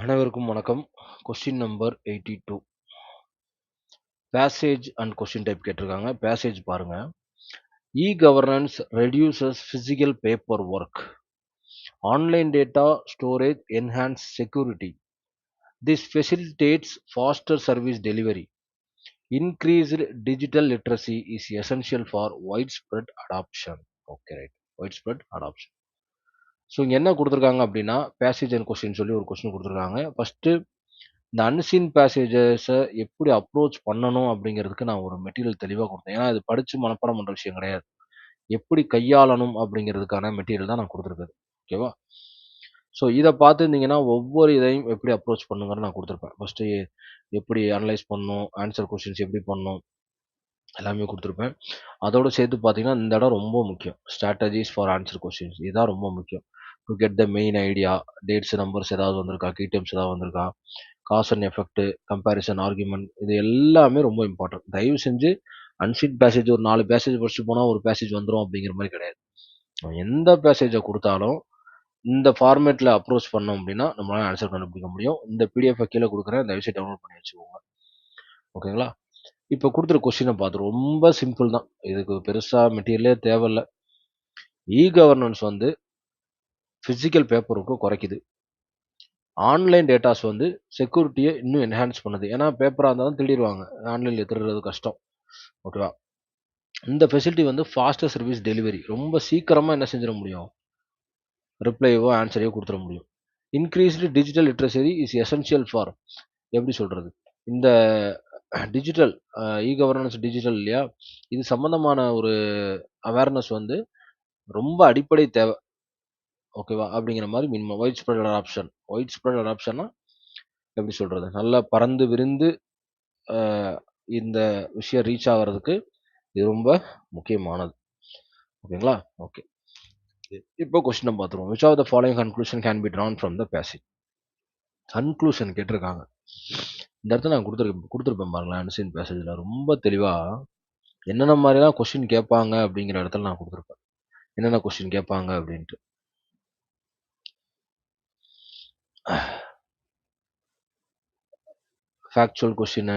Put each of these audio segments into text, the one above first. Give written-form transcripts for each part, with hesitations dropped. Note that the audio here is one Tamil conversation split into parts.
அனைவருக்கும் வணக்கம். Question number 82. Passage and question type கேட்டிருக்காங்க. பேசேஜ் பாருங்க. E-governance reduces physical paperwork. Online data storage enhance security. This facilitates faster service delivery. Increased digital literacy is essential for widespread adoption. Okay, right. Widespread adoption. So இங்கே என்ன கொடுத்துருக்காங்க அப்படின்னா பேசேஜ் அண்ட் கொஸ்டின் சொல்லி ஒரு கொஸ்டின் கொடுத்துருக்காங்க. ஃபஸ்ட்டு இந்த அன்சீன் பேசேஜஸை எப்படி அப்ரோச் பண்ணணும் அப்படிங்கிறதுக்கு நான் ஒரு மெட்டீரியல் தெளிவாக கொடுத்தேன். ஏன்னா இது படித்து மனப்பாடம் பண்ணுற விஷயம் கிடையாது. எப்படி கையாளணும் அப்படிங்கிறதுக்கான மெட்டீரியல் தான் நான் கொடுத்துருக்கேன். ஓகேவா? ஸோ இதை பார்த்துருந்தீங்கன்னா ஒவ்வொரு இதையும் எப்படி அப்ரோச் பண்ணுங்கிறத நான் கொடுத்துருப்பேன். ஃபஸ்ட்டு எப்படி அனலைஸ் பண்ணணும், ஆன்சர் கொஸ்டின்ஸ் எப்படி பண்ணணும் எல்லாமே கொடுத்துருப்பேன். அதோடு சேர்த்து பார்த்தீங்கன்னா இந்த இடம் ரொம்ப முக்கியம். ஸ்ட்ராட்டஜிஸ் ஃபார் ஆன்சர் கொஸ்டின்ஸ் இதுதான் ரொம்ப முக்கியம். To get the main idea, dates numbers ஏதாவது வந்திருக்கா, கீ டேர்ம்ஸ் ஏதாவது வந்திருக்கா, cause and effect, comparison, argument இது எல்லாமே ரொம்ப இம்பார்ட்டன்ட். தயவு செஞ்சு அன்சீன் பேசேஜ் ஒரு 4 பேசேஜ் படிச்சுட்டு போனால் ஒரு பேசேஜ் வந்துடும் அப்படிங்கிற மாதிரி கிடையாது. எந்த பேசேஜை கொடுத்தாலும் இந்த ஃபார்மேட்டில் அப்ரோச் பண்ணோம் அப்படின்னா நம்மளால ஆன்சர் கண்டுபிடிக்க முடியும். இந்த பிடிஎஃப் கீழே கொடுக்குறேன், தயவுசெய்து டவுன்லோட் பண்ணி வச்சுக்கோங்க. ஓகேங்களா? இப்போ கொடுத்துரு கொஸ்டினை பார்த்து ரொம்ப சிம்பிள் தான். இதுக்கு பெருசாக மெட்டீரியலே தேவையில்லை. இ-கவர்னன்ஸ் வந்து ஃபிசிக்கல் பேப்பருக்கு குறைக்குது. ஆன்லைன் டேட்டாஸ் வந்து செக்யூரிட்டியை இன்னும் என்ஹான்ஸ் பண்ணுது. ஏன்னா பேப்பராக இருந்தாலும் திருடிடுவாங்க, ஆன்லைனில் திருடுறது கஷ்டம். ஓகேவா? இந்த ஃபெசிலிட்டி வந்து ஃபாஸ்டர் சர்வீஸ் டெலிவரி, ரொம்ப சீக்கிரமாக என்ன செஞ்சிட முடியும், ரிப்ளைவோ ஆன்சரையோ கொடுத்துட முடியும். Increased digital literacy is essential for, எப்படி சொல்கிறது, இந்த டிஜிட்டல் இ-கவர்னன்ஸ் டிஜிட்டல் இல்லையா, இது சம்மந்தமான ஒரு அவேர்னஸ் வந்து ரொம்ப அடிப்படை தேவை. ஓகேவா? அப்படிங்கிற மாதிரி minimum wide spread adoption. Wide spread அடாப்ஷன்னா எப்படி சொல்கிறது, நல்லா பறந்து விரிந்து இந்த விஷயம் ரீச் ஆகிறதுக்கு இது ரொம்ப முக்கியமானது. ஓகேங்களா? ஓகே, இப்போ கொஸ்டினை பார்த்துருவோம். Which of the following conclusion can be drawn from the passage. Conclusion கேட்டிருக்காங்க. இந்த இடத்துல நான் கொடுத்துருப்பேன் பாருங்களேன். அன்சீன் பேசேஜில் ரொம்ப தெளிவாக என்னென்ன மாதிரிலாம் கொஸ்டின் கேட்பாங்க அப்படிங்கிற இடத்துல நான் கொடுத்துருப்பேன். என்னென்ன கொஸ்டின் கேட்பாங்க அப்படின்ட்டு. Factual question,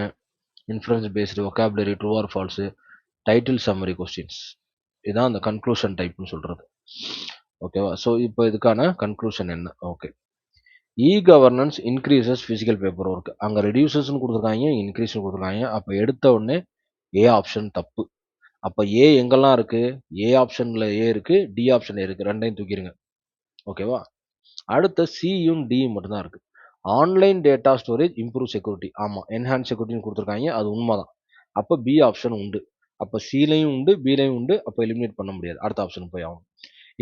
inference based, vocabulary, true R falls, title summary questions. இதுதான் அந்த கன்க்ளூஷன் டைப்னு சொல்கிறது. ஓகேவா? ஸோ இப்போ இதுக்கான கன்க்ளூஷன் என்ன? Okay, e-governance increases physical paper work. அங்கே ரெடியூசஸ்ன்னு கொடுத்துருக்காங்க, இன்க்ரீஸ்னு கொடுத்துருக்காங்க. அப்போ எடுத்த உடனே ஏ ஆப்ஷன் தப்பு. அப்போ ஏ எங்கெல்லாம் இருக்குது, ஏ ஆப்ஷனில் ஏ இருக்குது, டி ஆப்ஷன் இருக்குது, ரெண்டையும் தூக்கிடுங்க. ஓகேவா? அடுத்த சியும் டியும் மட்டும்தான் இருக்குது. Online data storage improve security. ஆமாம், என்ஹான்ஸ் செக்யூரிட்டின்னு கொடுத்துருக்காங்க, அது உண்மை தான். அப்போ பி ஆப்ஷன் உண்டு. அப்போ சிலையும் உண்டு, பிலையும் உண்டு. அப்போ எலிமினேட் பண்ண முடியாது, அடுத்த ஆப்ஷன் போய் ஆகும்.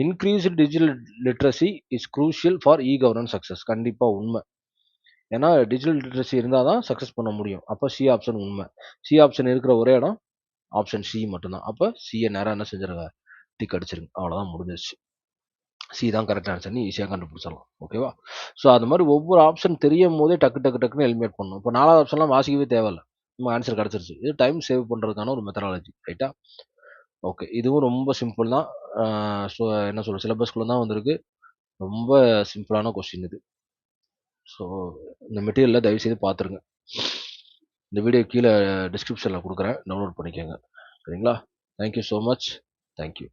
Increased digital literacy is crucial for e-governance success. கண்டிப்பாக உண்மை. ஏன்னா டிஜிட்டல் லிட்ரஸி இருந்தால் தான் சக்ஸஸ் பண்ண முடியும். அப்போ சி ஆப்ஷன் உண்மை. சி ஆப்ஷன் இருக்கிற ஒரே இடம் ஆப்ஷன் சி மட்டும்தான். அப்போ சியை நேரம் என்ன செஞ்சிருங்க, டிக் அடிச்சிருங்க. அவ்வளோதான், முடிஞ்சிருச்சு. சி தான் கரெக்ட் ஆன்சர்னு ஈஸியாக கண்டுபிடிச்சிடலாம். ஓகேவா? ஸோ அது மாதிரி ஒவ்வொரு ஆப்ஷன் தெரியும் போதே டக்கு டக்கு டக்குன்னு எலிமினேட் பண்ணணும். இப்போ 4வது ஆப்ஷன்லாம் வாசிக்கவே தேவையில்லை, நம்ம ஆன்சர் கிடச்சிருச்சு. இது டைம் சேவ் பண்ணுறதுக்கான ஒரு மெத்தடாலஜி. ரைட்டா? ஓகே, இதுவும் ரொம்ப சிம்பிள் தான். ஸோ என்ன சொல்கிறது, சிலபஸ்குள்ளே தான் வந்திருக்கு. ரொம்ப சிம்பிளான கொஸ்டின் இது. ஸோ இந்த மெட்டீரியலில் தயவுசெய்து பார்த்துருங்க. இந்த வீடியோ கீழே டிஸ்கிரிப்ஷனில் கொடுக்குறேன், டவுன்லோட் பண்ணிக்கோங்க. சரிங்களா? Thank you so much. தேங்க்யூ.